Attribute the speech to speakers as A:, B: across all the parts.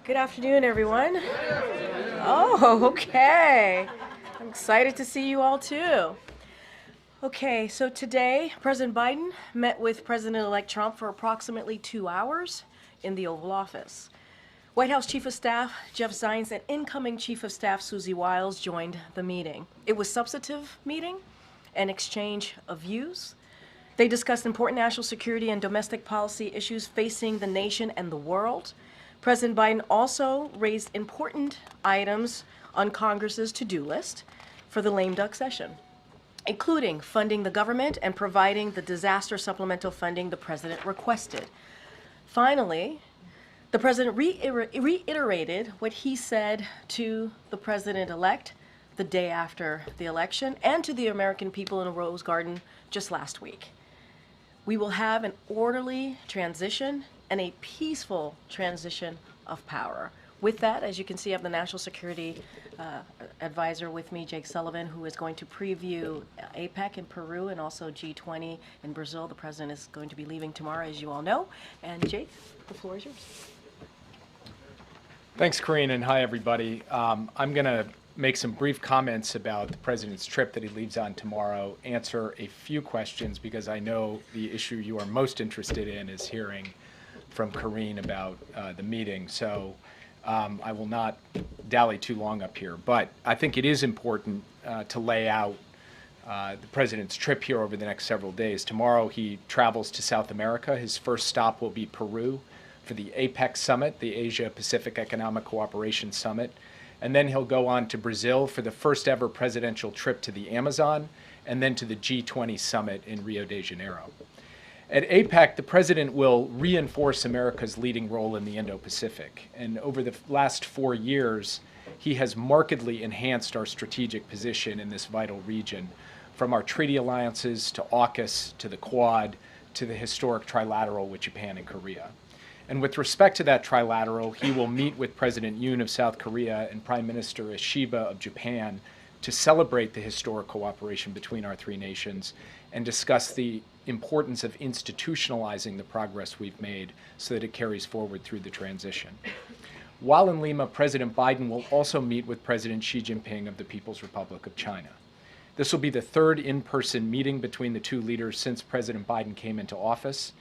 A: Good afternoon, everyone. Oh, okay. I'm excited to see you all too. Okay, so today President Biden met with President-elect Trump for approximately 2 hours in the Oval Office. White House Chief of Staff Jeff Zients and incoming Chief of Staff Susie Wiles joined the meeting. It was a substantive meeting, an exchange of views. They discussed important national security and domestic policy issues facing the nation and the world. President Biden also raised important items on Congress's to-do list for the lame duck session, including funding the government and providing the disaster supplemental funding the president requested. Finally, the president reiterated what he said to the president-elect the day after the election and to the American people in a Rose Garden just last week. We will have an orderly transition and a peaceful transition of power. With that, as you can see, I have the National Security Advisor with me, Jake Sullivan, who is going to preview APEC in Peru and also G20 in Brazil. The president is going to be leaving tomorrow, as you all know. And Jake, the floor is yours.
B: Thanks, Karine, and hi, everybody. I'm going to make some brief comments about the president's trip that he leaves on tomorrow, answer a few questions because I know the issue you are most interested in is hearing from Karine about the meeting. So I will not dally too long up here, but I think it is important to lay out the president's trip here over the next several days. Tomorrow he travels to South America. His first stop will be Peru for the APEC summit, the Asia Pacific Economic Cooperation Summit. And then he'll go on to Brazil for the first ever presidential trip to the Amazon, and then to the G20 summit in Rio de Janeiro. At APEC, the president will reinforce America's leading role in the Indo-Pacific. And over the last 4 years, he has markedly enhanced our strategic position in this vital region, from our treaty alliances to AUKUS to the Quad to the historic trilateral with Japan and Korea. And with respect to that trilateral, he will meet with President Yoon of South Korea and Prime Minister Ishiba of Japan to celebrate the historic cooperation between our three nations and discuss the importance of institutionalizing the progress we've made so that it carries forward through the transition. While in Lima, President Biden will also meet with President Xi Jinping of the People's Republic of China. This will be the third in-person meeting between the two leaders since President Biden came into office,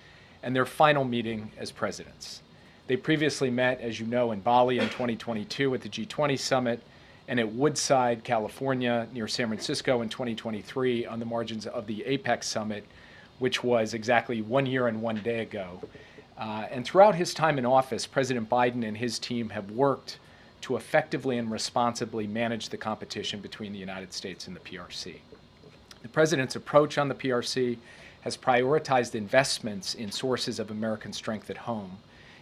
B: and their final meeting as presidents. They previously met, as you know, in Bali in 2022 at the G20 summit, and at Woodside, California, near San Francisco in 2023 on the margins of the APEC summit, which was exactly 1 year and 1 day ago. And throughout his time in office, President Biden and his team have worked to effectively and responsibly manage the competition between the United States and the PRC. The president's approach on the PRC has prioritized investments in sources of American strength at home,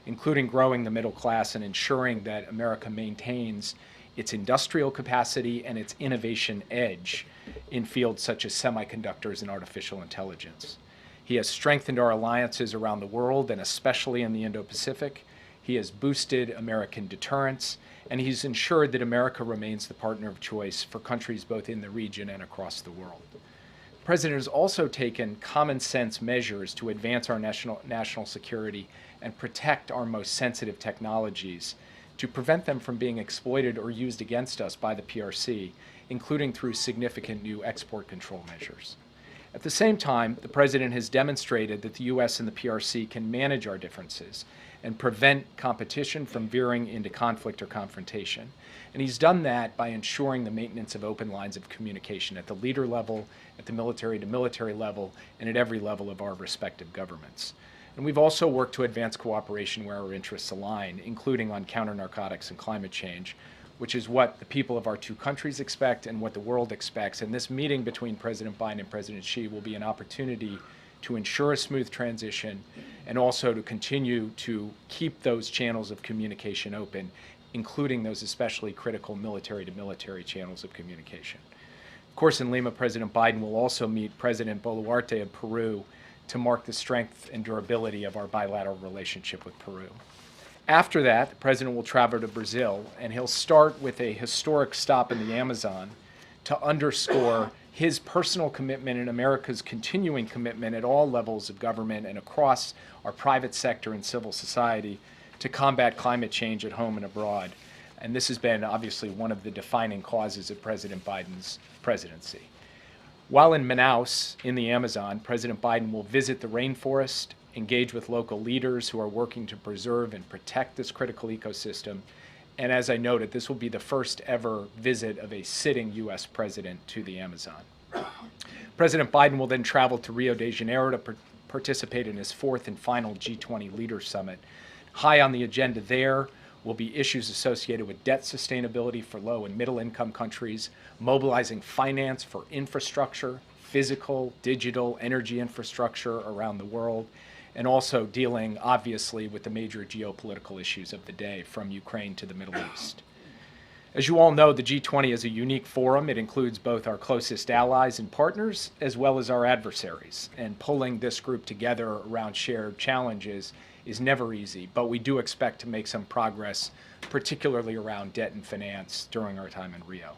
B: including growing the middle class and ensuring that America maintains its industrial capacity and its innovation edge in fields such as semiconductors and artificial intelligence. He has strengthened our alliances around the world, and especially in the Indo-Pacific. He has boosted American deterrence, and he's ensured that America remains the partner of choice for countries both in the region and across the world. The president has also taken common sense measures to advance our national security and protect our most sensitive technologies to prevent them from being exploited or used against us by the PRC, including through significant new export control measures. At the same time, the president has demonstrated that the U.S. and the PRC can manage our differences and prevent competition from veering into conflict or confrontation. And he's done that by ensuring the maintenance of open lines of communication at the leader level, at the military-to-military level, and at every level of our respective governments. And we've also worked to advance cooperation where our interests align, including on counter-narcotics and climate change, which is what the people of our two countries expect and what the world expects. And this meeting between President Biden and President Xi will be an opportunity to ensure a smooth transition and also to continue to keep those channels of communication open, including those especially critical military-to-military channels of communication. Of course, in Lima, President Biden will also meet President Boluarte of Peru to mark the strength and durability of our bilateral relationship with Peru. After that, the president will travel to Brazil, and he'll start with a historic stop in the Amazon to underscore his personal commitment and America's continuing commitment at all levels of government and across our private sector and civil society to combat climate change at home and abroad. And this has been obviously one of the defining causes of President Biden's presidency. While in Manaus, in the Amazon, President Biden will visit the rainforest, engage with local leaders who are working to preserve and protect this critical ecosystem. And as I noted, this will be the first ever visit of a sitting U.S. president to the Amazon. President Biden will then travel to Rio de Janeiro to participate in his fourth and final G20 Leaders Summit. High on the agenda there will be issues associated with debt sustainability for low and middle income countries, mobilizing finance for infrastructure, physical, digital, energy infrastructure around the world, and also dealing, obviously, with the major geopolitical issues of the day, from Ukraine to the Middle East. As you all know, the G20 is a unique forum. It includes both our closest allies and partners, as well as our adversaries. And pulling this group together around shared challenges is never easy, but we do expect to make some progress, particularly around debt and finance during our time in Rio.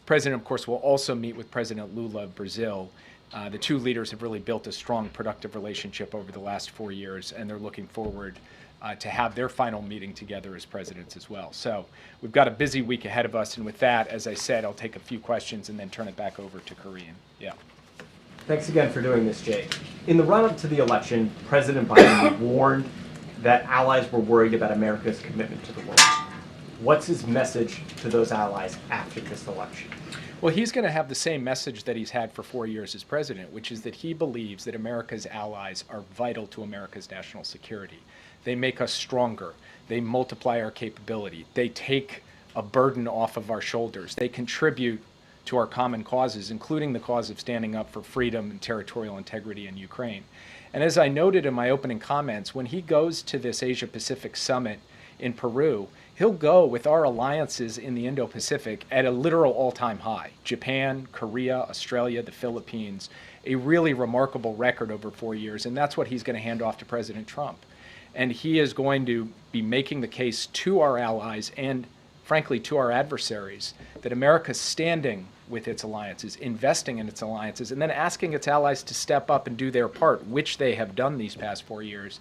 B: The President, of course, will also meet with President Lula of Brazil. The two leaders have really built a strong, productive relationship over the last 4 years, and they're looking forward to have their final meeting together as presidents as well. So we've got a busy week ahead of us, and with that, as I said, I'll take a few questions and then turn it back over to Karine. Yeah.
C: Thanks again for doing this, Jay. In the run-up to the election, President Biden warned that allies were worried about America's commitment to the world. What's his message to those allies after this election?
B: Well, he's going to have the same message that he's had for 4 years as president, which is that he believes that America's allies are vital to America's national security. They make us stronger. They multiply our capability. They take a burden off of our shoulders. They contribute to our common causes, including the cause of standing up for freedom and territorial integrity in Ukraine. And as I noted in my opening comments, when he goes to this Asia-Pacific summit in Peru, he'll go with our alliances in the Indo-Pacific at a literal all-time high. Japan, Korea, Australia, the Philippines, a really remarkable record over 4 years, and that's what he's going to hand off to President Trump. And he is going to be making the case to our allies and, frankly, to our adversaries that America's standing with its alliances, investing in its alliances, and then asking its allies to step up and do their part, which they have done these past 4 years,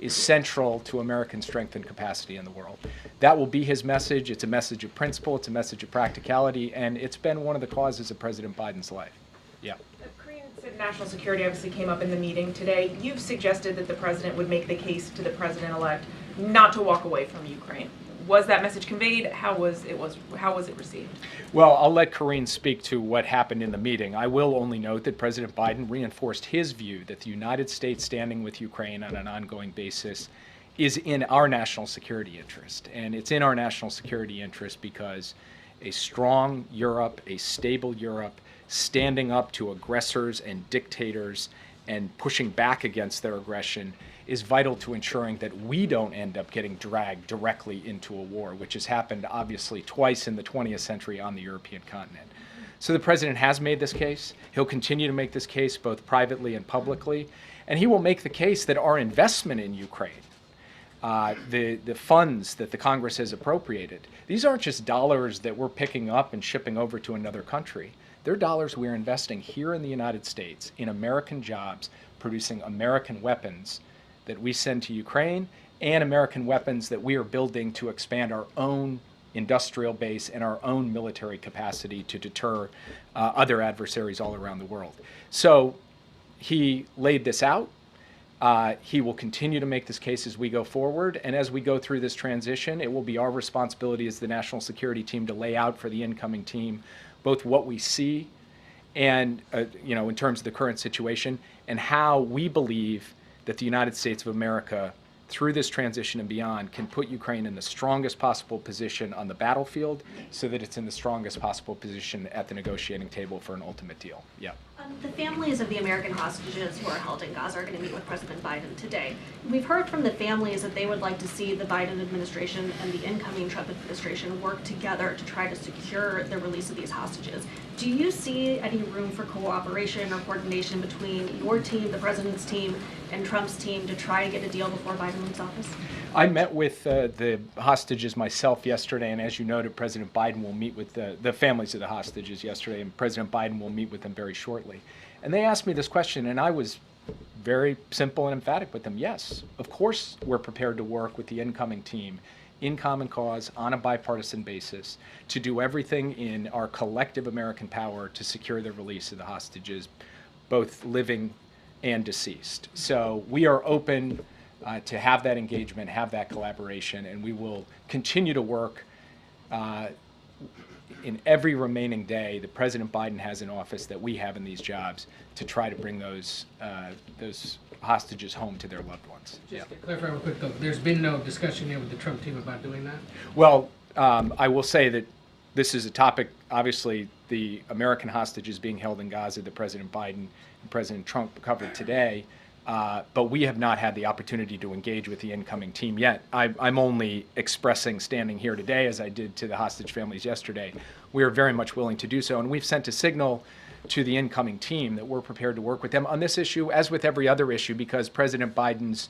B: is central to American strength and capacity in the world. That will be his message. It's a message of principle. It's a message of practicality. And it's been one of the causes of President Biden's life. Yeah.
D: Karine said national security obviously came up in the meeting today. You've suggested that the president would make the case to the president-elect not to walk away from Ukraine. Was that message conveyed? How was it received?
B: Well, I'll let Karine speak to what happened in the meeting. I will only note that President Biden reinforced his view that the United States standing with Ukraine on an ongoing basis is in our national security interest. And it's in our national security interest because a strong Europe, a stable Europe, standing up to aggressors and dictators and pushing back against their aggression is vital to ensuring that we don't end up getting dragged directly into a war, which has happened obviously twice in the 20th century on the European continent. So the president has made this case. He'll continue to make this case both privately and publicly. And he will make the case that our investment in Ukraine, the funds that the Congress has appropriated, these aren't just dollars that we're picking up and shipping over to another country. They're dollars we're investing here in the United States in American jobs, producing American weapons that we send to Ukraine, and American weapons that we are building to expand our own industrial base and our own military capacity to deter other adversaries all around the world. So he laid this out. He will continue to make this case as we go forward. And as we go through this transition, it will be our responsibility as the national security team to lay out for the incoming team both what we see and, in terms of the current situation, and how we believe that the United States of America, through this transition and beyond, can put Ukraine in the strongest possible position on the battlefield so that it's in the strongest possible position at the negotiating table for an ultimate deal. Yeah.
E: The families of the American hostages who are held in Gaza are going to meet with President Biden today. We've heard from the families that they would like to see the Biden administration and the incoming Trump administration work together to try to secure the release of these hostages. Do you see any room for cooperation or coordination between your team, the president's team, and Trump's team to try to get a deal before Biden leaves office?
B: I met with the hostages myself yesterday, and as you noted, President Biden will meet with the families of the hostages yesterday, and President Biden will meet with them very shortly. And they asked me this question, and I was very simple and emphatic with them. Yes, of course we're prepared to work with the incoming team in common cause on a bipartisan basis to do everything in our collective American power to secure the release of the hostages, both living and deceased. So we are open to have that engagement, have that collaboration, and we will continue to work in every remaining day that President Biden has in office, that we have in these jobs, to try to bring those hostages home to their loved ones.
F: Just to clarify real quick though, there's been no discussion yet with the Trump team about doing that?
B: Well, I will say that this is a topic, obviously, the American hostages being held in Gaza that President Biden and President Trump covered today, but we have not had the opportunity to engage with the incoming team yet. I'm only expressing, standing here today, as I did to the hostage families yesterday, we are very much willing to do so, and we've sent a signal to the incoming team that we're prepared to work with them on this issue, as with every other issue, because President Biden's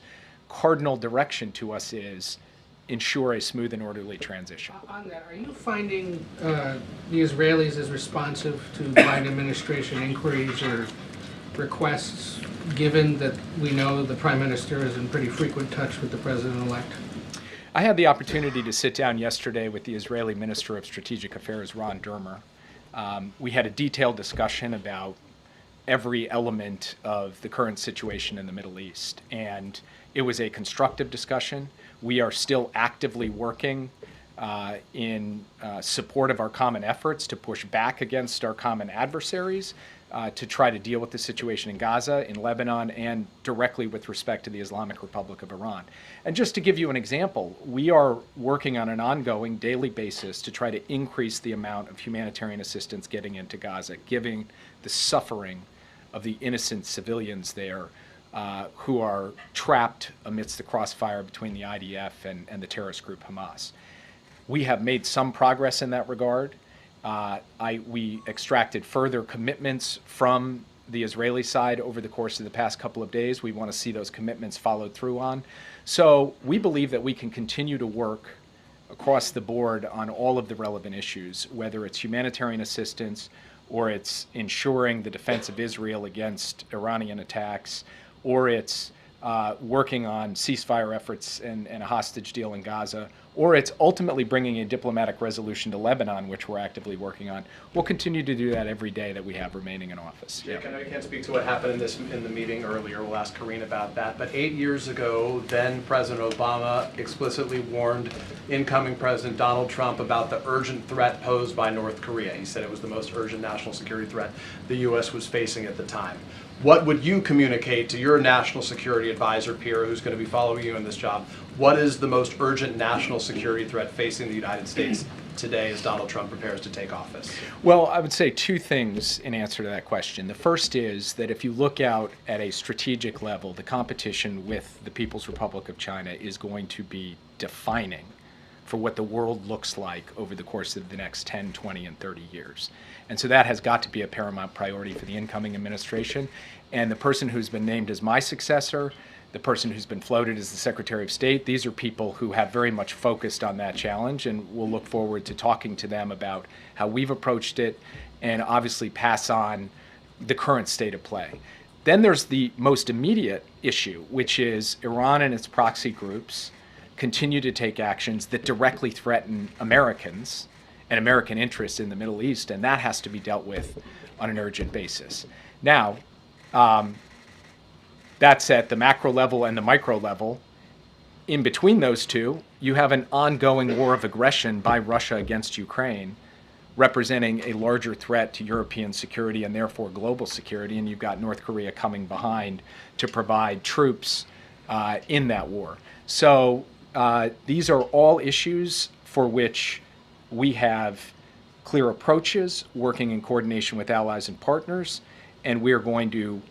B: cardinal direction to us is ensure a smooth and orderly transition.
F: On that, are you finding the Israelis as responsive to Biden administration inquiries or requests, given that we know the Prime Minister is in pretty frequent touch with the President-elect?
B: I had the opportunity to sit down yesterday with the Israeli Minister of Strategic Affairs, Ron Dermer. We had a detailed discussion about every element of the current situation in the Middle East, and it was a constructive discussion. We are still actively working in support of our common efforts to push back against our common adversaries, to try to deal with the situation in Gaza, in Lebanon, and directly with respect to the Islamic Republic of Iran. And just to give you an example, we are working on an ongoing daily basis to try to increase the amount of humanitarian assistance getting into Gaza, given the suffering of the innocent civilians there who are trapped amidst the crossfire between the IDF and the terrorist group Hamas. We have made some progress in that regard. We extracted further commitments from the Israeli side over the course of the past couple of days. We want to see those commitments followed through on. So we believe that we can continue to work across the board on all of the relevant issues, whether it's humanitarian assistance or it's ensuring the defense of Israel against Iranian attacks, or it's working on ceasefire efforts and a hostage deal in Gaza, or it's ultimately bringing a diplomatic resolution to Lebanon, which we're actively working on. We'll continue to do that every day that we have remaining in office.
C: Jake, I know you can't speak to what happened in the meeting earlier. We'll ask Karine about that. But 8 years ago, then President Obama explicitly warned incoming President Donald Trump about the urgent threat posed by North Korea. He said it was the most urgent national security threat the U.S. was facing at the time. What would you communicate to your national security advisor peer who's going to be following you in this job? What is the most urgent national security threat facing the United States today as Donald Trump prepares to take office?
B: Well, I would say two things in answer to that question. The first is that if you look out at a strategic level, the competition with the People's Republic of China is going to be defining for what the world looks like over the course of the next 10, 20, and 30 years. And so that has got to be a paramount priority for the incoming administration. And the person who's been named as my successor, the person who's been floated as the Secretary of State, these are people who have very much focused on that challenge, and we'll look forward to talking to them about how we've approached it and obviously pass on the current state of play. Then there's the most immediate issue, which is Iran and its proxy groups continue to take actions that directly threaten Americans and American interests in the Middle East, and that has to be dealt with on an urgent basis. Now, that's at the macro level and the micro level. In between those two, you have an ongoing war of aggression by Russia against Ukraine, representing a larger threat to European security and therefore global security, and you've got North Korea coming behind to provide troops in that war. So these are all issues for which we have clear approaches, working in coordination with allies and partners, and we're going to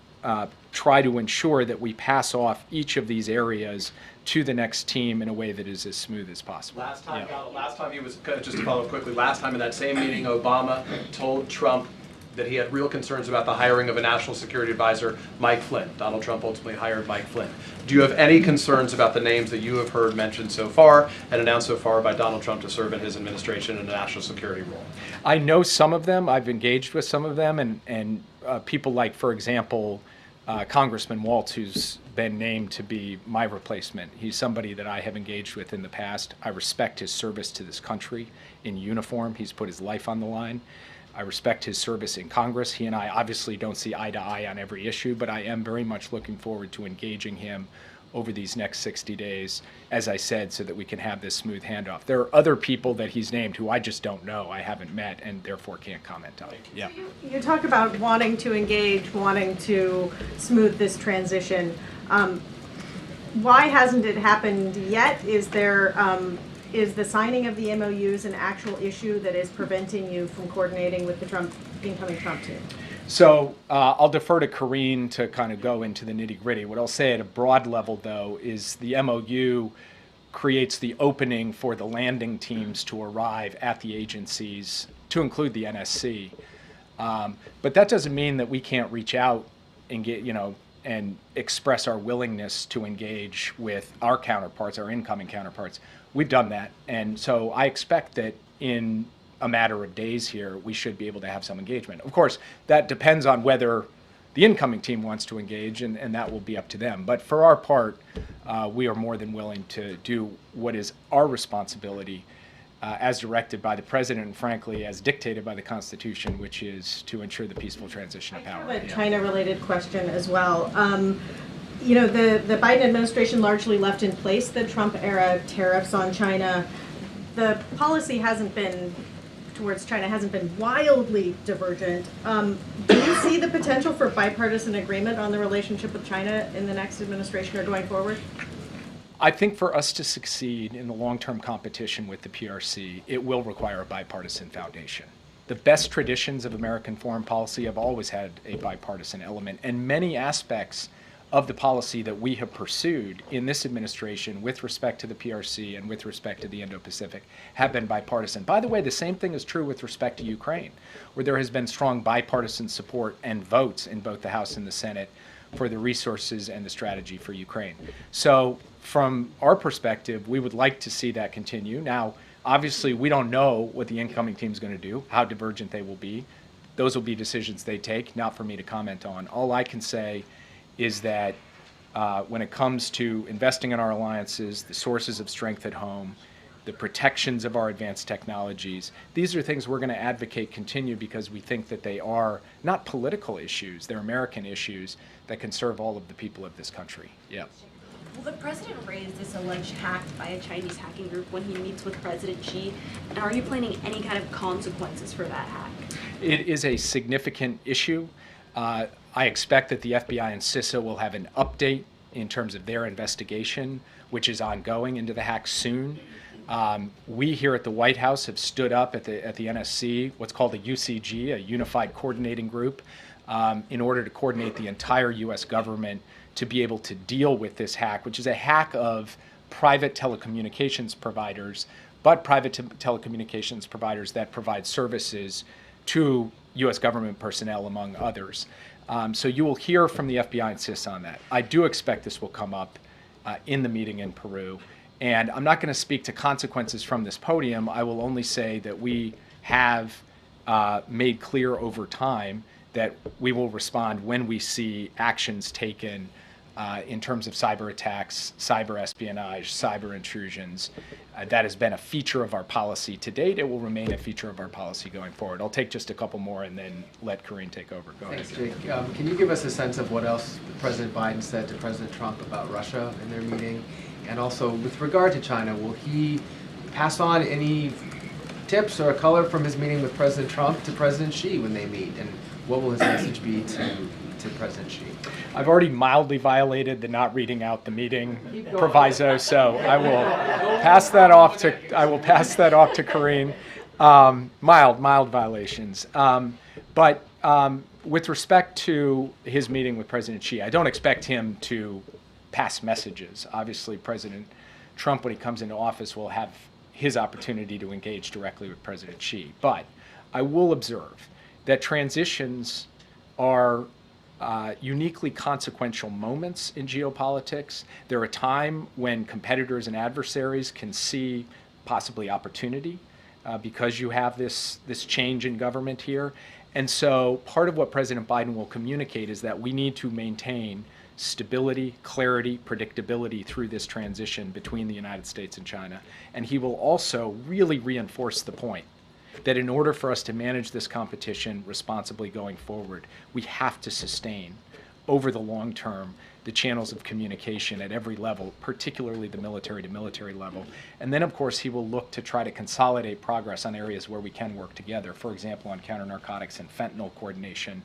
B: try to ensure that we pass off each of these areas to the next team in a way that is as smooth as possible.
C: Last time he was, just to follow up quickly, last time in that same meeting, Obama told Trump that he had real concerns about the hiring of a national security advisor, Mike Flynn. Donald Trump ultimately hired Mike Flynn. Do you have any concerns about the names that you have heard mentioned so far and announced so far by Donald Trump to serve in his administration in a national security role?
B: I know some of them. I've engaged with some of them, and people like, for example, Congressman Waltz, who's been named to be my replacement. He's somebody that I have engaged with in the past. I respect his service to this country in uniform. He's put his life on the line. I respect his service in Congress. He and I obviously don't see eye to eye on every issue, but I am very much looking forward to engaging him over these next 60 days, as I said, so that we can have this smooth handoff. There are other people that he's named who I just don't know, I haven't met, and therefore can't comment on. Yeah.
A: You talk about wanting to engage, wanting to smooth this transition. Why hasn't it happened yet? Is is the signing of the MOUs an actual issue that is preventing you from coordinating with the incoming Trump team?
B: So I'll defer to Karine to kind of go into the nitty-gritty. What I'll say at a broad level, though, is the MOU creates the opening for the landing teams to arrive at the agencies, to include the NSC. But that doesn't mean that we can't reach out and get, and express our willingness to engage with our counterparts, our incoming counterparts. We've done that, and so I expect that in a matter of days here, we should be able to have some engagement. Of course, that depends on whether the incoming team wants to engage, and that will be up to them. But for our part, we are more than willing to do what is our responsibility as directed by the president and, frankly, as dictated by the Constitution, which is to ensure the peaceful transition of power.
A: I have a China-related question as well. The Biden administration largely left in place the Trump-era tariffs on China. The policy towards China hasn't been wildly divergent. Do you see the potential for bipartisan agreement on the relationship with China in the next administration or going forward?
B: I think for us to succeed in the long-term competition with the PRC, it will require a bipartisan foundation. The best traditions of American foreign policy have always had a bipartisan element, and many aspects of the policy that we have pursued in this administration with respect to the PRC and with respect to the Indo-Pacific have been bipartisan. By the way, the same thing is true with respect to Ukraine, where there has been strong bipartisan support and votes in both the House and the Senate for the resources and the strategy for Ukraine. So from our perspective, we would like to see that continue. Now, obviously, we don't know what the incoming team is going to do, how divergent they will be. Those will be decisions they take, not for me to comment on. All I can say is that when it comes to investing in our alliances, the sources of strength at home, the protections of our advanced technologies, these are things we're going to advocate continue because we think that they are not political issues, they're American issues that can serve all of the people of this country. Yeah.
G: Will the president raise this alleged hack by a Chinese hacking group when he meets with President Xi? And are you planning any kind of consequences for that hack?
B: It is a significant issue. I expect that the FBI and CISA will have an update in terms of their investigation, which is ongoing, into the hack soon. We here at the White House have stood up at the NSC, what's called a UCG, a Unified Coordinating Group, in order to coordinate the entire U.S. government to be able to deal with this hack, which is a hack of private telecommunications providers, but private telecommunications providers that provide services to U.S. government personnel, among others. So you will hear from the FBI and CISA on that. I do expect this will come up in the meeting in Peru. And I'm not going to speak to consequences from this podium. I will only say that we have made clear over time that we will respond when we see actions taken in terms of cyber attacks, cyber espionage, cyber intrusions. That has been a feature of our policy to date. It will remain a feature of our policy going forward. I'll take just a couple more and then let Karine take over. Go ahead.
H: Thanks, Jake. Can you give us a sense of what else President Biden said to President Trump about Russia in their meeting? And also, with regard to China, will he pass on any tips or color from his meeting with President Trump to President Xi when they meet? And what will his message be to President Xi?
B: I've already mildly violated the not reading out the meeing proviso, so I will pass that off to Karine. Mild violations. But with respect to his meeting with President Xi, I don't expect him to pass messages. Obviously, President Trump, when he comes into office, will have his opportunity to engage directly with President Xi. But I will observe that transitions are uniquely consequential moments in geopolitics. They're a time when competitors and adversaries can see possibly opportunity. because you have this change in government here. And so part of what President Biden will communicate is that we need to maintain stability, clarity, predictability through this transition between the United States and China. And he will also really reinforce the point that in order for us to manage this competition responsibly going forward, we have to sustain over the long term the channels of communication at every level, particularly the military to military level. And then, of course, he will look to try to consolidate progress on areas where we can work together, for example, on counter-narcotics and fentanyl coordination,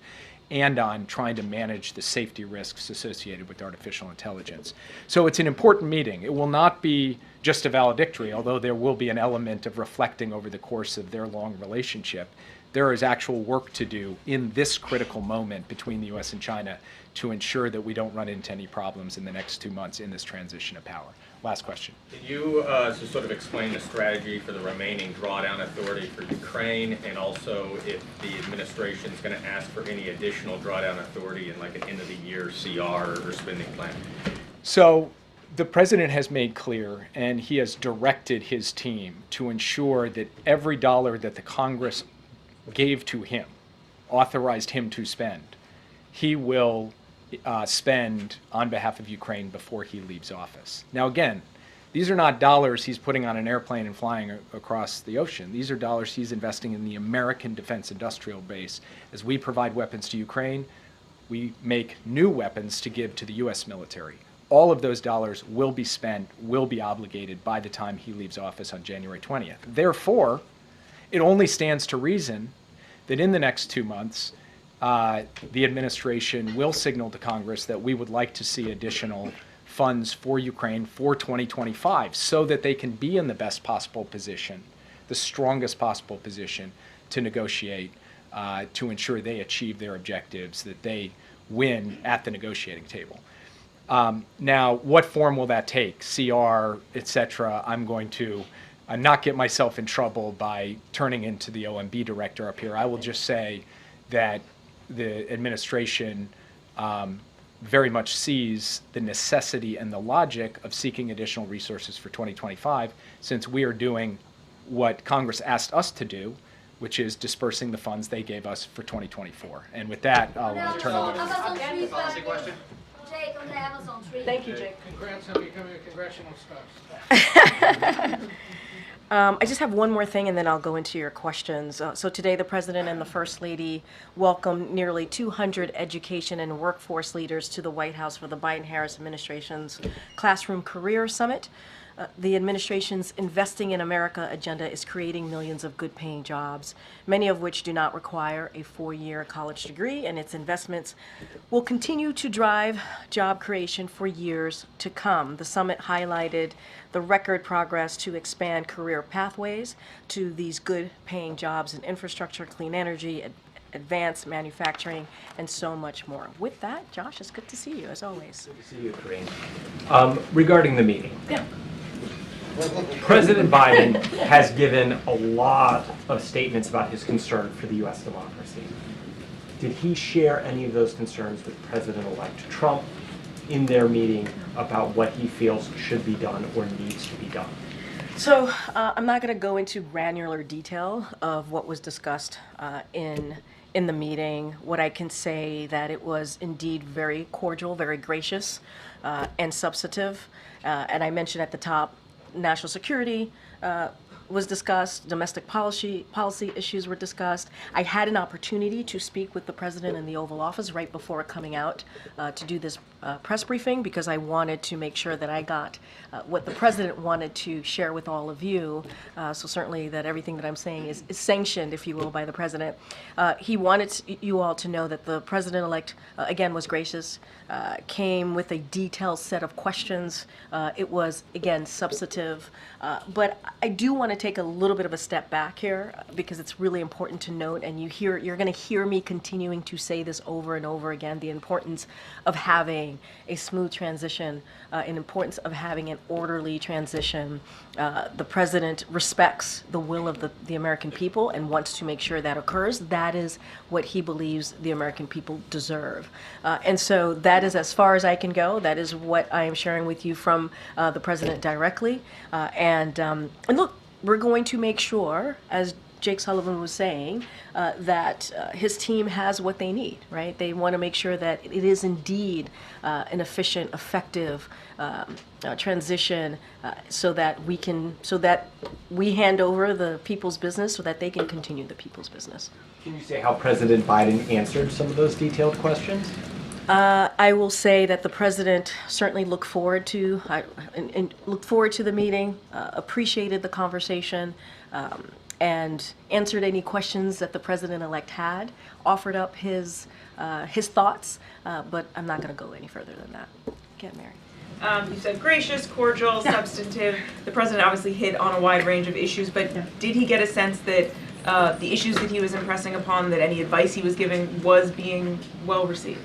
B: and on trying to manage the safety risks associated with artificial intelligence. So it's an important meeting. It will not be just a valedictory, although there will be an element of reflecting over the course of their long relationship. There is actual work to do in this critical moment between the U.S. and China to ensure that we don't run into any problems in the next 2 months in this transition of power. Last question.
I: Could you just sort of explain the strategy for the remaining drawdown authority for Ukraine, and also if the administration is going to ask for any additional drawdown authority in like an end of the year CR or spending plan?
B: So the president has made clear, and he has directed his team to ensure that every dollar that the Congress gave to him, authorized him to spend, he will spend on behalf of Ukraine before he leaves office. Now again, these are not dollars he's putting on an airplane and flying across the ocean. These are dollars he's investing in the American defense industrial base. As we provide weapons to Ukraine, we make new weapons to give to the U.S. military. All of those dollars will be spent, will be obligated by the time he leaves office on January 20th. Therefore, it only stands to reason that in the next 2 months, the administration will signal to Congress that we would like to see additional funds for Ukraine for 2025 so that they can be in the best possible position, the strongest possible position to negotiate, to ensure they achieve their objectives, that they win at the negotiating table. Now, what form will that take? CR, et cetera. I'm going to not get myself in trouble by turning into the OMB director up here. I will just say that the administration very much sees the necessity and the logic of seeking additional resources for 2025, since we are doing what Congress asked us to do, which is dispersing the funds they gave us for 2024. And with that, I'll turn it over to
J: Amazon policy question. Jake on the Amazon tree.
A: Thank you, Jake.
F: Congrats on becoming a congressional spouse.
A: I just have one more thing, and then I'll go into your questions. So today, the President and the First Lady welcomed nearly 200 education and workforce leaders to the White House for the Biden-Harris administration's Classroom Career Summit. The administration's Investing in America agenda is creating millions of good-paying jobs, many of which do not require a 4-year college degree, and its investments will continue to drive job creation for years to come. The summit highlighted the record progress to expand career pathways to these good-paying jobs in infrastructure, clean energy, advanced manufacturing, and so much more. With that, Josh, it's good to see you, as always.
C: Good to see you, Karine. Regarding the meeting.
A: Yeah.
C: President Biden has given a lot of statements about his concern for the U.S. democracy. Did he share any of those concerns with President-elect Trump in their meeting about what he feels should be done or needs to be done?
A: So I'm not going to go into granular detail of what was discussed in the meeting. What I can say that it was indeed very cordial, very gracious, and substantive. And I mentioned at the top, national security was discussed, domestic policy issues were discussed. I had an opportunity to speak with the president in the Oval Office right before coming out to do this press briefing, because I wanted to make sure that I got what the president wanted to share with all of you. So certainly that everything that I'm saying is sanctioned, if you will, by the president. He wanted you all to know that the president-elect, again, was gracious, came with a detailed set of questions. It was, again, substantive. But I do want to take a little bit of a step back here, because it's really important to note, and you're going to hear me continuing to say this over and over again, the importance of having a smooth transition, an importance of having an orderly transition. The president respects the will of the American people and wants to make sure that occurs. That is what he believes the American people deserve. And so that is as far as I can go. That is what I am sharing with you from the president directly. And look, we're going to make sure, as Jake Sullivan was saying, that his team has what they need, right? They want to make sure that it is indeed an efficient, effective transition, so that we hand over the people's business so that they can continue the people's business.
C: Can you say how President Biden answered some of those detailed questions?
A: I will say that the president certainly looked forward to the meeting, appreciated the conversation, and answered any questions that the president-elect had, offered up his thoughts, but I'm not going to go any further than that. Get Mary.
D: You said gracious, cordial, substantive. The president obviously hit on a wide range of issues, but did he get a sense that the issues that he was impressing upon, that any advice he was giving was being well received?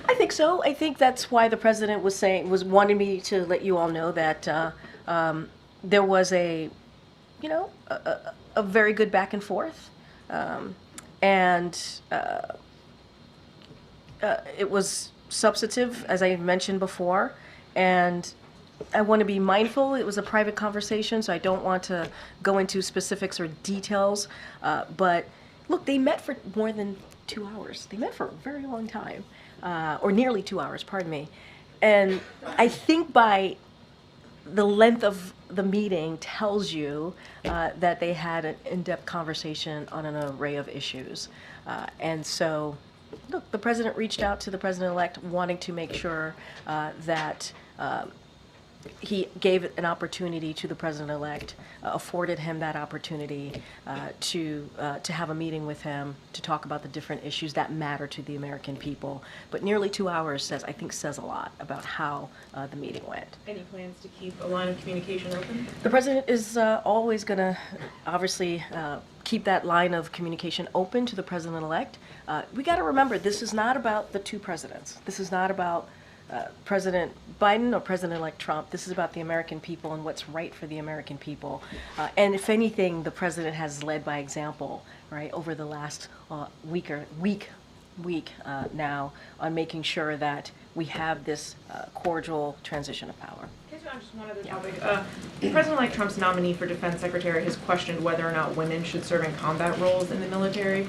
A: I think so. I think that's why the president was wanting me to let you all know that there was a very good back and forth, and it was substantive, as I mentioned before, and I want to be mindful. It was a private conversation, so I don't want to go into specifics or details, but look, they met for more than 2 hours. They met for a very long time, or nearly 2 hours, pardon me, and I think by the length of the meeting tells you that they had an in-depth conversation on an array of issues. And so, look, the president reached out to the president-elect wanting to make sure that he gave an opportunity to the president-elect, afforded him that opportunity to have a meeting with him to talk about the different issues that matter to the American people. But nearly 2 hours says a lot about how the meeting went.
D: Any plans to keep a line of communication open?
A: The president is always going to obviously keep that line of communication open to the president-elect. We got to remember, this is not about the two presidents. This is not about President Biden or President-elect Trump. This is about the American people and what's right for the American people. And if anything, the president has led by example, right, over the last week now on making sure that we have this cordial transition of power.
D: Just one other topic. President-elect Trump's nominee for defense secretary has questioned whether or not women should serve in combat roles in the military.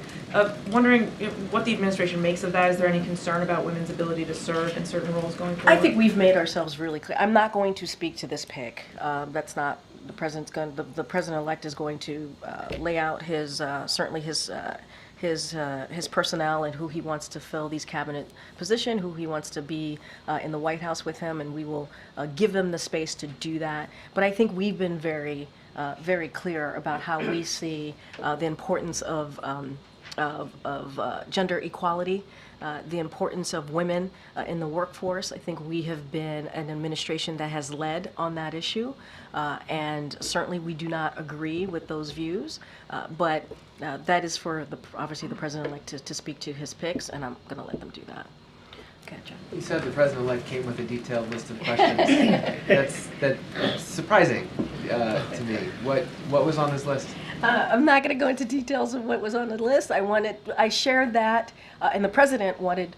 D: Wondering what the administration makes of that. Is there any concern about women's ability to serve in certain roles going forward?
A: I think we've made ourselves really clear. I'm not going to speak to this pick. That's not the president's going. The president-elect is going to lay out his certainly his personnel and who he wants to fill these cabinet positions, who he wants to be in the White House with him, and we will give them the space to do that. But I think we've been very clear about how we see the importance of gender equality, the importance of women in the workforce. I think we have been an administration that has led on that issue, and certainly we do not agree with those views, but that is for obviously the president-elect to speak to his picks, and I'm going to let them do that. Okay, John.
H: You said the president-elect came with a detailed list of questions. That's surprising to me. What was on his list?
A: I'm not going to go into details of what was on the list. I shared that, and the president wanted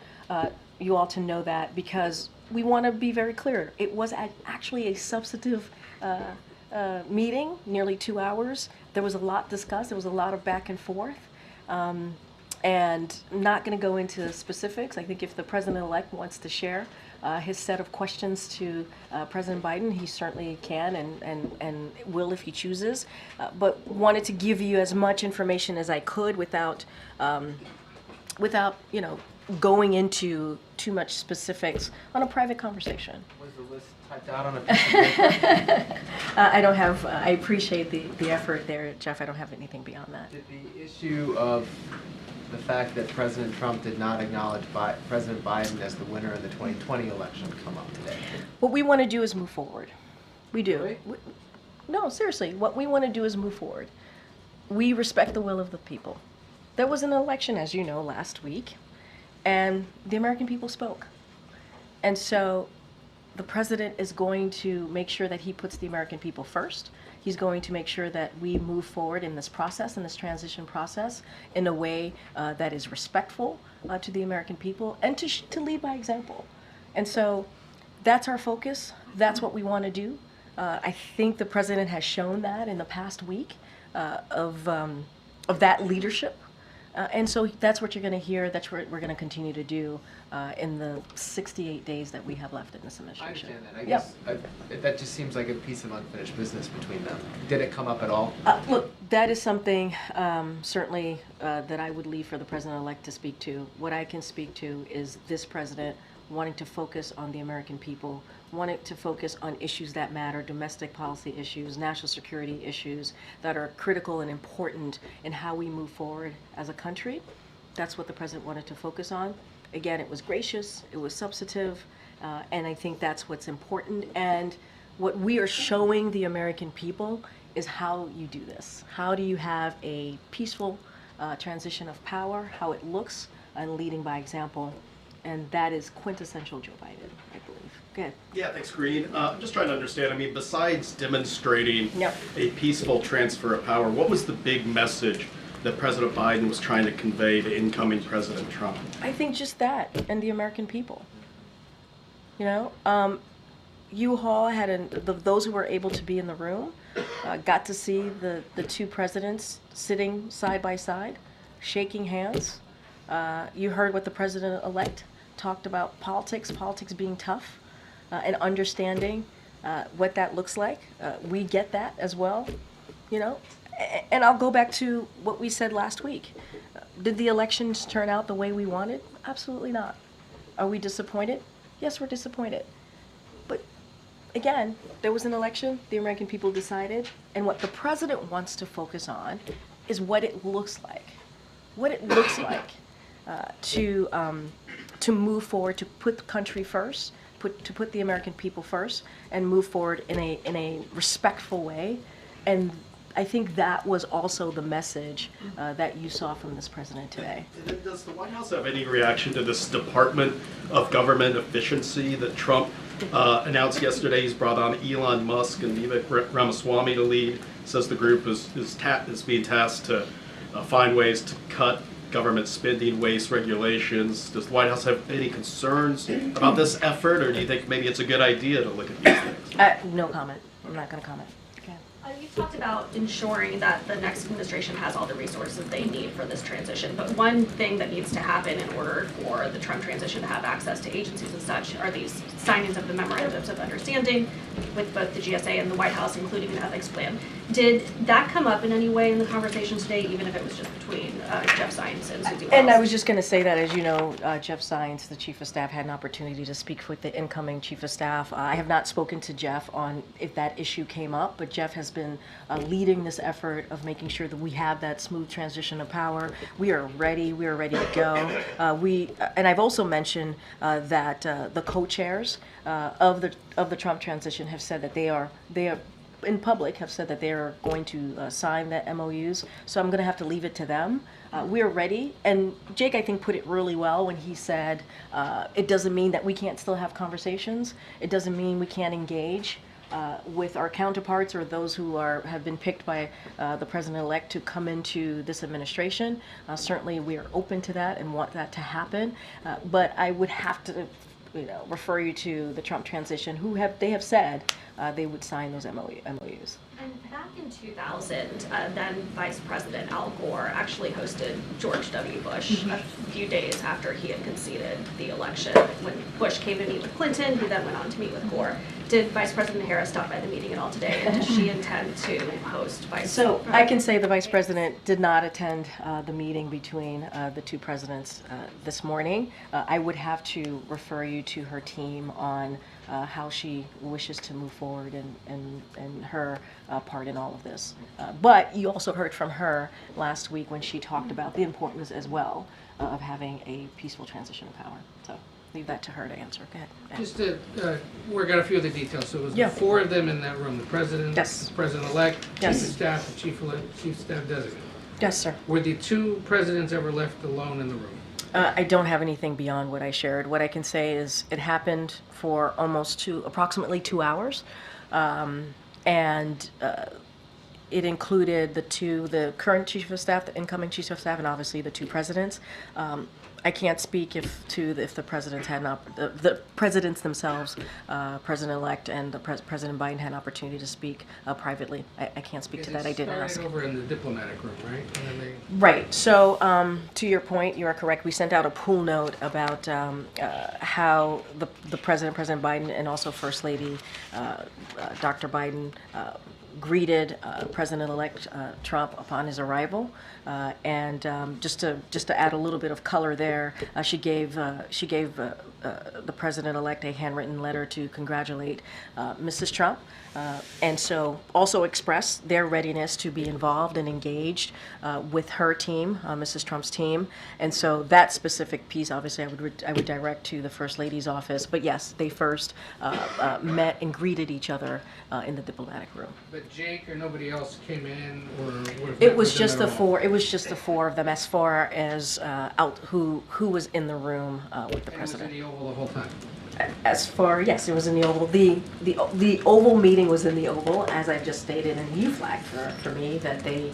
A: you all to know that because we want to be very clear. It was actually a substantive meeting, nearly 2 hours. There was a lot discussed. There was a lot of back and forth. And I'm not going to go into specifics. I think if the president-elect wants to share his set of questions to President Biden, he certainly can and will if he chooses. But wanted to give you as much information as I could without going into too much specifics on a private conversation.
H: Was the list typed out on a piece of paper?
A: I don't have. I appreciate the effort there, Jeff. I don't have anything beyond that.
H: Did the issue of the fact that President Trump did not acknowledge President Biden as the winner in the 2020 election come up today?
A: What we want to do is move forward. We do.
H: Really?
A: No, seriously. What we want to do is move forward. We respect the will of the people. There was an election, as you know, last week, and the American people spoke. And so the president is going to make sure that he puts the American people first. He's going to make sure that we move forward in this process, in this transition process, in a way that is respectful to the American people and to lead by example. And so that's our focus. That's what we want to do. I think the president has shown that in the past week of that leadership. And so that's what you're going to hear. That's what we're going to continue to do in the 68 days that we have left in this
H: I
A: administration.
H: understand that. I
A: Yep.
H: guess that just seems like a piece of unfinished business between them. Did it come up at all?
A: Look, that is something certainly that I would leave for the president-elect to speak to. What I can speak to is this president wanting to focus on the American people, wanting to focus on issues that matter, domestic policy issues, national security issues that are critical and important in how we move forward as a country. That's what the president wanted to focus on. Again, it was gracious, it was substantive, and I think that's what's important. And what we are showing the American people is how you do this. How do you have a peaceful transition of power, how it looks, and leading by example. And that is quintessential Joe Biden, I believe. Go ahead.
K: Yeah, thanks, Karine. I'm just trying to understand. I mean, besides demonstrating
A: Yep.
K: a peaceful transfer of power, what was the big message that President Biden was trying to convey to incoming President Trump?
A: I think just that, and the American people. You know, U-Haul had those who were able to be in the room got to see the two presidents sitting side by side, shaking hands. You heard what the president-elect talked about politics being tough, and understanding what that looks like. We get that as well, you know. And I'll go back to what we said last week. Did the elections turn out the way we wanted? Absolutely not. Are we disappointed? Yes, we're disappointed. But again, there was an election, the American people decided, and what the president wants to focus on is what it looks like. What it looks like to move forward, to put the country first, to put the American people first, and move forward in a respectful way. And I think that was also the message that you saw from this president today.
K: And then does the White House have any reaction to this Department of Government Efficiency that Trump announced yesterday? He's brought on Elon Musk and Vivek Ramaswamy to lead. Says the group is being tasked to find ways to cut government spending, waste, regulations. Does the White House have any concerns about this effort, or do you think maybe it's a good idea to look at these things?
A: No comment. I'm not going to comment. Okay.
E: You talked about ensuring that the next administration has all the resources they need for this transition, but one thing that needs to happen in order for the Trump transition to have access to agencies and such are these signings of the memorandums of understanding with both the GSA and the White House, including an ethics plan. Did that come up in any way in the conversation today, even if it was just between Jeff Zients and Susie Wiles?
A: And I was just going to say that, as you know, Jeff Zients, the Chief of Staff, had an opportunity to speak with the incoming Chief of Staff. I have not spoken to Jeff on if that issue came up, but Jeff has been leading this effort of making sure that we have that smooth transition of power. We are ready. We are ready to go. And I've also mentioned that the co-chairs of the Trump transition have said that they are in public have said that they're going to sign the MOUs. So I'm going to have to leave it to them. We're ready. And Jake, I think, put it really well when he said it doesn't mean that we can't still have conversations. It doesn't mean we can't engage with our counterparts or those who have been picked by the president-elect to come into this administration. Certainly, we are open to that and want that to happen. But I would have to, refer you to the Trump transition, they have said they would sign those MOUs.
E: And back in 2000, then Vice President Al Gore actually hosted George W. Bush a few days after he had conceded the election. When Bush came to meet with Clinton, he then went on to meet with Gore. Did Vice President Harris stop by the meeting at all today? And does she intend to host Vice
A: So I can say the Vice President did not attend the meeting between the two presidents this morning. I would have to refer you to her team on how she wishes to move forward and her part in all of this. But you also heard from her last week when she talked about the importance as well of having a peaceful transition of power. So leave that to her to answer. Go ahead.
F: Just to work out a few of the details. So it was the four of them in that room: the president,
A: Yes.
F: the president-elect,
A: Yes.
F: chief of staff, the chief of staff designate.
A: Yes, sir.
F: Were the two presidents ever left alone in the room?
A: I don't have anything beyond what I shared. What I can say is it happened for approximately 2 hours. And it included the current chief of staff, the incoming chief of staff, and obviously the two presidents. I can't speak if the presidents had not, the presidents themselves, President-elect and President Biden had an opportunity to speak privately. I can't speak to that. I didn't ask.
F: Started over in the diplomatic room, right? And then they...
A: Right. So, to your point, you are correct. We sent out a pool note about how the President Biden, and also First Lady Dr. Biden greeted President-elect Trump upon his arrival, and just to add a little bit of color there, she gave the President-elect a handwritten letter to congratulate Mrs. Trump. And so also express their readiness to be involved and engaged with her team, Mrs. Trump's team. And so that specific piece, obviously, I would direct to the First Lady's office. But yes, they first met and greeted each other in the diplomatic room.
F: But Jake or nobody else came in, or would have
A: It was
F: met
A: just
F: with them
A: the
F: at all?
A: four. It was just the four of them, as far as who was in the room with the
F: And was in
A: president.
F: the Oval the whole time?
A: As far, yes, it was in the Oval. The Oval meeting was in the Oval, as I just stated, and you flagged for me that they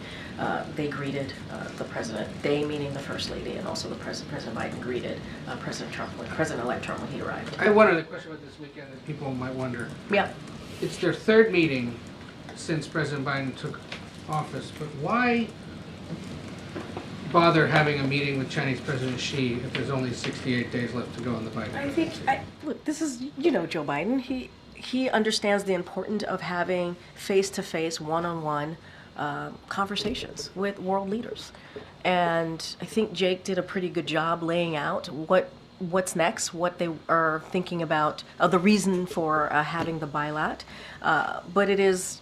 A: greeted the president. They meaning the First Lady, and also the President Biden greeted President-elect Trump when he arrived.
F: I have one other question about this weekend that people might wonder.
A: Yeah.
F: It's their third meeting since President Biden took office, but why bother having a meeting with Chinese President Xi if there's only 68 days left to go on the Biden?
A: I think, look, this is, Joe Biden. He understands the importance of having face-to-face, one-on-one conversations with world leaders. And I think Jake did a pretty good job laying out what's next, what they are thinking about, the reason for having the bilat. But it is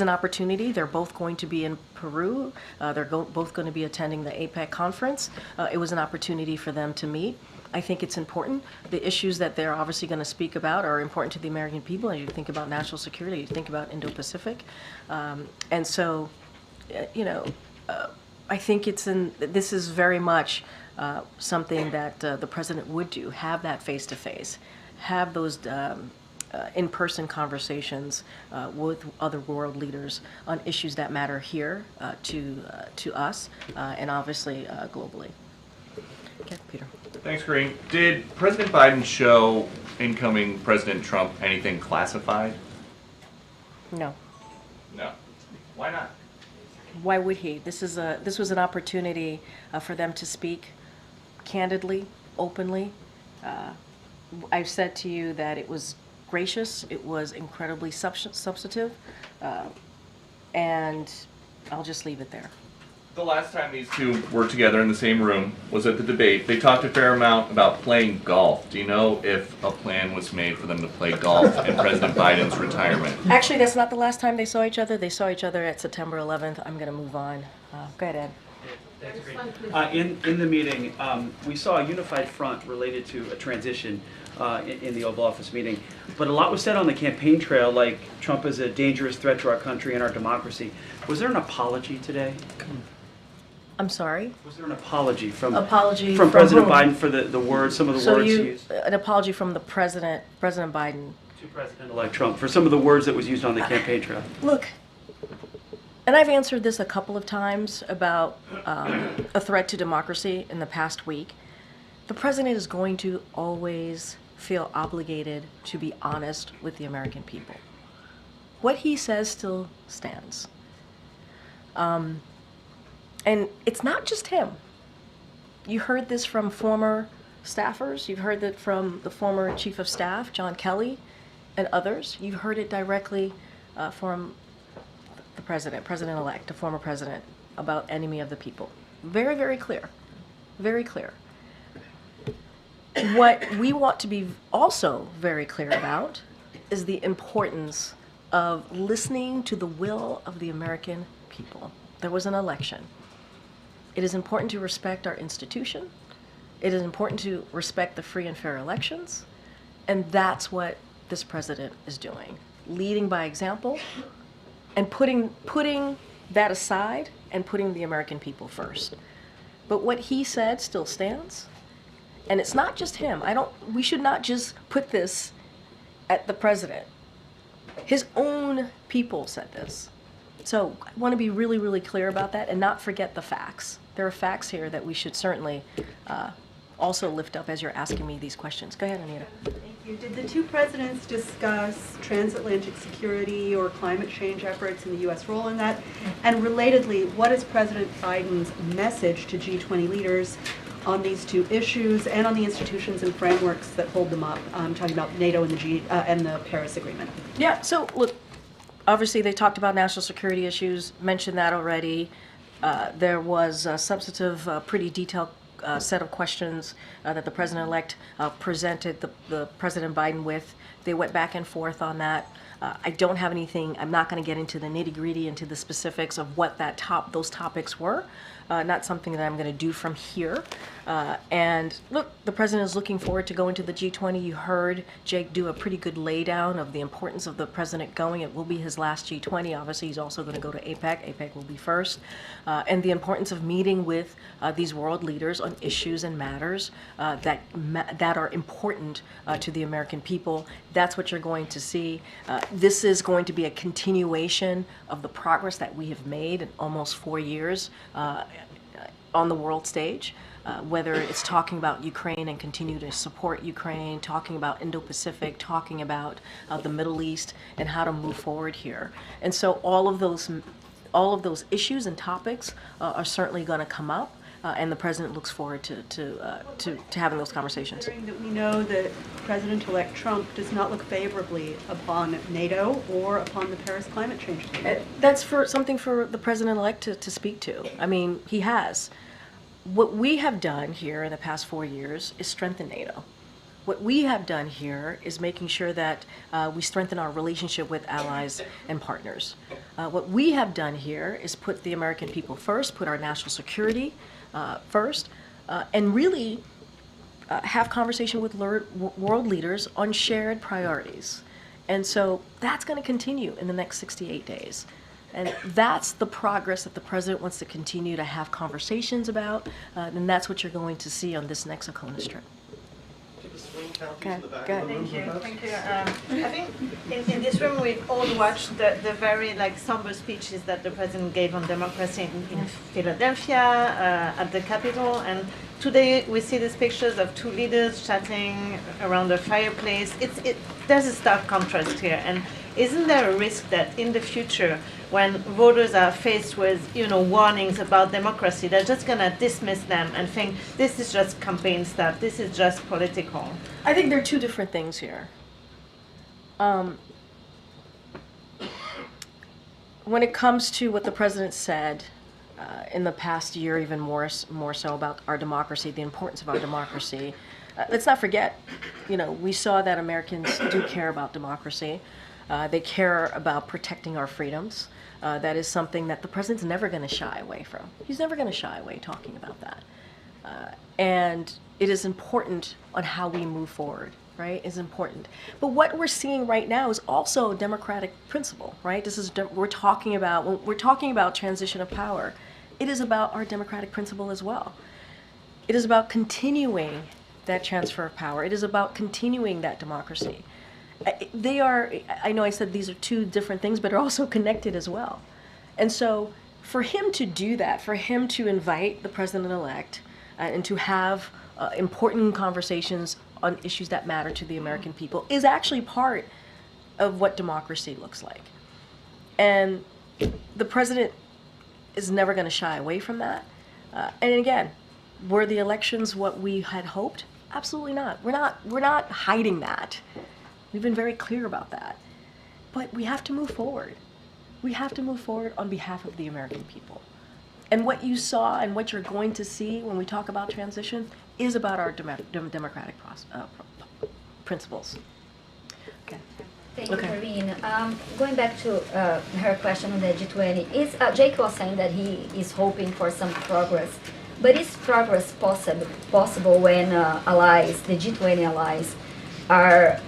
A: an opportunity. They're both going to be in Peru. They're both going to be attending the APEC conference. It was an opportunity for them to meet. I think it's important. The issues that they're obviously going to speak about are important to the American people. As you think about national security, you think about Indo-Pacific. And so, I think this is very much something that the president would do, have that face-to-face, have those in-person conversations with other world leaders on issues that matter here to us and obviously globally. Okay, Peter.
L: Thanks, Karine. Did President Biden show incoming President Trump anything classified?
A: No.
L: No. Why not?
A: Why would he? This was an opportunity for them to speak candidly, openly. I've said to you that it was gracious, it was incredibly substantive, and I'll just leave it there.
L: The last time these two were together in the same room was at the debate. They talked a fair amount about playing golf. Do you know if a plan was made for them to play golf in President Biden's retirement?
A: Actually, that's not the last time they saw each other. They saw each other at September 11th. I'm going to move on. Go ahead, Ed.
M: In the meeting, we saw a unified front related to a transition in the Oval Office meeting. But a lot was said on the campaign trail, like Trump is a dangerous threat to our country and our democracy. Was there an apology today?
A: I'm sorry?
M: Was there an apology from
A: Apology
M: from
A: from
M: President
A: whom?
M: Biden for the words, some of the words used?
A: An apology from the President Biden.
M: To President-elect Trump for some of the words that was used on the campaign trail.
A: Look, and I've answered this a couple of times about a threat to democracy in the past week. The president is going to always feel obligated to be honest with the American people. What he says still stands. And it's not just him. You heard this from former staffers. You've heard it from the former chief of staff, John Kelly, and others. You've heard it directly from the president-elect, the former president, about enemy of the people. Very, very clear. Very clear. What we want to be also very clear about is the importance of listening to the will of the American people. There was an election. It is important to respect our institution. It is important to respect the free and fair elections. And that's what this president is doing. Leading by example and putting that aside and putting the American people first. But what he said still stands. And it's not just him. We should not just put this at the president. His own people said this. So I want to be really, really clear about that and not forget the facts. There are facts here that we should certainly also lift up as you're asking me these questions. Go ahead, Anita.
N: Thank you. Did the two presidents discuss transatlantic security or climate change efforts and the U.S. role in that? And relatedly, what is President Biden's message to G20 leaders on these two issues and on the institutions and frameworks that hold them up? I'm talking about NATO and the Paris Agreement.
A: Yeah, so look, obviously they talked about national security issues, mentioned that already. There was a substantive, pretty detailed set of questions that the president-elect presented the President Biden with. They went back and forth on that. I don't have anything, I'm not going to get into the nitty-gritty, into the specifics of what those topics were. Not something that I'm going to do from here. And look, the president is looking forward to going to the G20. You heard Jake do a pretty good laydown of the importance of the president going. It will be his last G20. Obviously, he's also going to go to APEC. APEC will be first. And the importance of meeting with these world leaders on issues and matters that are important to the American people. That's what you're going to see. This is going to be a continuation of the progress that we have made in almost 4 years on the world stage, whether it's talking about Ukraine and continue to support Ukraine, talking about Indo-Pacific, talking about the Middle East and how to move forward here. And so all of those issues and topics are certainly going to come up. And the president looks forward to having those conversations.
N: That we know that President-elect Trump does not look favorably upon NATO or upon the Paris climate change agreement.
A: That's something for the president-elect to speak to. I mean, he has. What we have done here in the past 4 years is strengthen NATO. What we have done here is making sure that we strengthen our relationship with allies and partners. What we have done here is put the American people first, put our national security first, and really have conversation with world leaders on shared priorities. And so that's going to continue in the next 68 days. And that's the progress that the president wants to continue to have conversations about, and that's what you're going to see on this next ACONUS trip.
O: Okay, thank you. I think in this room we've all watched the very somber speeches that the president gave on democracy in Philadelphia at the Capitol, and today we see these pictures of two leaders chatting around a fireplace. There's a stark contrast here, and isn't there a risk that in the future, when voters are faced with warnings about democracy, they're just going to dismiss them and think this is just campaign stuff, this is just political?
A: I think there are two different things here. When it comes to what the president said in the past year, even more so about our democracy, the importance of our democracy, let's not forget, we saw that Americans do care about democracy. They care about protecting our freedoms. That is something that the president's never going to shy away from. He's never going to shy away talking about that. And it is important on how we move forward, right? It's important. But what we're seeing right now is also a democratic principle, right? When we're talking about transition of power, it is about our democratic principle as well. It is about continuing that transfer of power. It is about continuing that democracy. They are, I know I said these are two different things, but are also connected as well. And so for him to do that, for him to invite the president-elect and to have important conversations on issues that matter to the American people is actually part of what democracy looks like. And the president is never going to shy away from that. And again, were the elections what we had hoped? Absolutely not. We're not hiding that. We've been very clear about that. But we have to move forward. We have to move forward on behalf of the American people. And what you saw and what you're going to see when we talk about transition is about our democratic principles. Okay.
J: Thank you, Karine. Going back to her question on the G20, Jake was saying that he is hoping for some progress. But is progress possible when allies, the G20 allies, are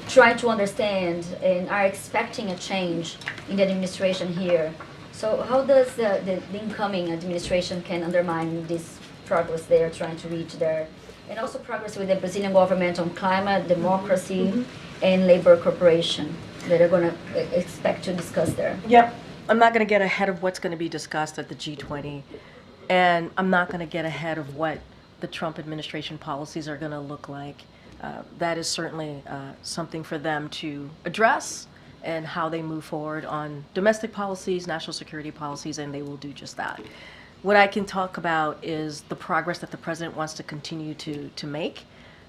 J: trying to understand and are expecting a change in the administration here? So how does the incoming administration can undermine this progress they are trying to reach there? And also progress with the Brazilian government on climate, democracy, and labor cooperation that are going to expect to discuss there.
A: Yep. I'm not going to get ahead of what's going to be discussed at the G20, and I'm not going to get ahead of what the Trump administration policies are going to look like. That is certainly something for them to address and how they move forward on domestic policies, national security policies, and they will do just that. What I can talk about is the progress that the president wants to continue to make,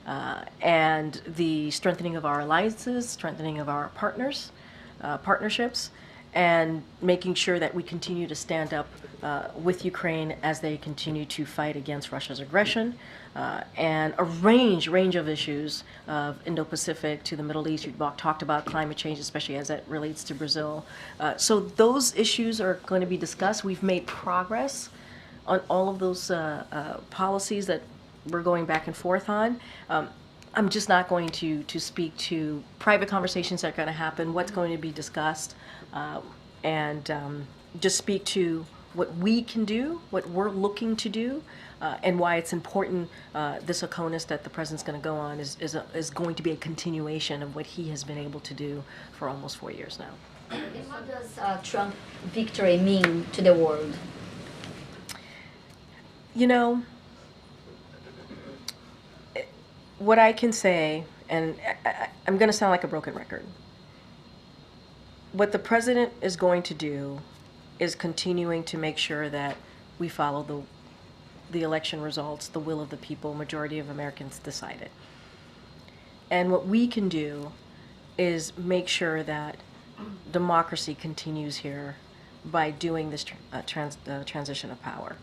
A: and the strengthening of our alliances, strengthening of our partnerships, and making sure that we continue to stand up with Ukraine as they continue to fight against Russia's aggression, and a range of issues of Indo-Pacific to the Middle East. You talked about climate change, especially as it relates to Brazil. So those issues are going to be discussed. We've made progress on all of those policies that we're going back and forth on. I'm just not going to speak to private conversations that are going to happen, what's going to be discussed, and just speak to what we can do, what we're looking to do, and why it's important. This ACONUS that the president's going to go on is going to be a continuation of what he has been able to do for almost 4 years now.
J: And what does Trump victory mean to the world?
A: You know, what I can say, and I'm going to sound like a broken record, what the president is going to do is continuing to make sure that we follow the election results, the will of the people, majority of Americans decided. And what we can do is make sure that democracy continues here by doing this transition of power,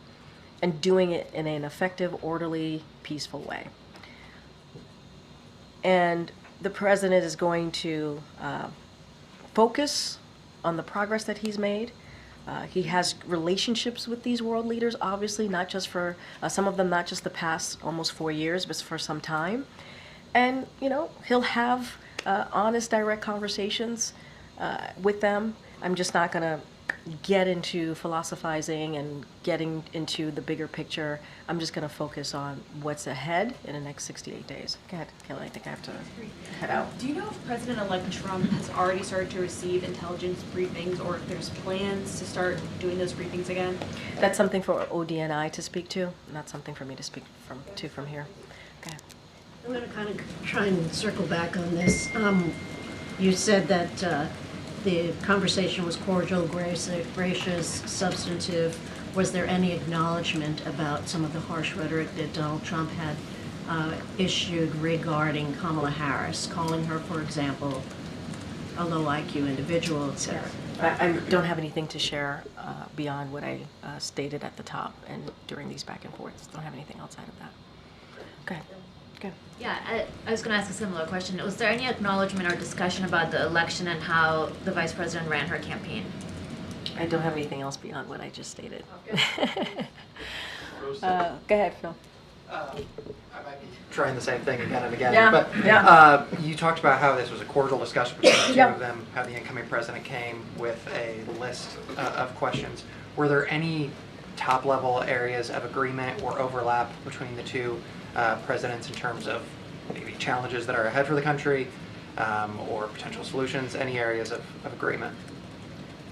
A: and doing it in an effective, orderly, peaceful way. And the president is going to focus on the progress that he's made. He has relationships with these world leaders, obviously, not just for some of them, not just the past almost 4 years, but for some time. And, you know, he'll have honest, direct conversations with them. I'm just not going to get into philosophizing and getting into the bigger picture. I'm just going to focus on what's ahead in the next 68 days. Go ahead, Kelly. I think I have to head out.
G: Do you know if President-elect Trump has already started to receive intelligence briefings, or if there's plans to start doing those briefings again?
A: That's something for ODNI to speak to, not something for me to speak from here. Okay.
P: I'm going to kind of try and circle back on this. You said that the conversation was cordial, gracious, substantive. Was there any acknowledgement about some of the harsh rhetoric that Donald Trump had issued regarding Kamala Harris, calling her, for example, a low IQ individual, et cetera?
A: I don't have anything to share beyond what I stated at the top and during these back and forths. Don't have anything outside of that. Okay. Good.
Q: Yeah, I was going to ask a similar question. Was there any acknowledgement or discussion about the election and how the vice president ran her campaign?
A: I don't have anything else beyond what I just stated. Go ahead, Phil.
R: I might be trying the same thing again and again.
A: Yeah,
R: but
A: yeah.
R: You talked about how this was a cordial discussion between the two
A: Yeah.
R: of them, how the incoming president came with a list of questions. Were there any top-level areas of agreement or overlap between the two presidents in terms of maybe challenges that are ahead for the country or potential solutions, any areas of agreement?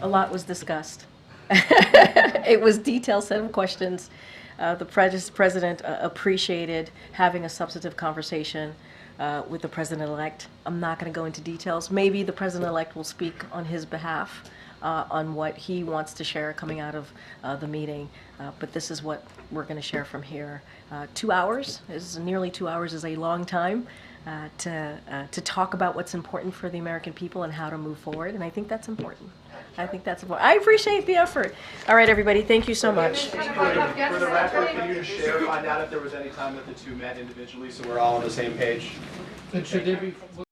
A: A lot was discussed. It was a detailed set of questions. The president appreciated having a substantive conversation with the president-elect. I'm not going to go into details. Maybe the president-elect will speak on his behalf on what he wants to share coming out of the meeting. But this is what we're going to share from here. 2 hours nearly 2 hours is a long time to talk about what's important for the American people and how to move forward. And I think that's important. I appreciate the effort. All right, everybody. Thank you so much.
S: For the record, can you just find out if there was any time that the two met individually so we're all on the same page?
F: And should there be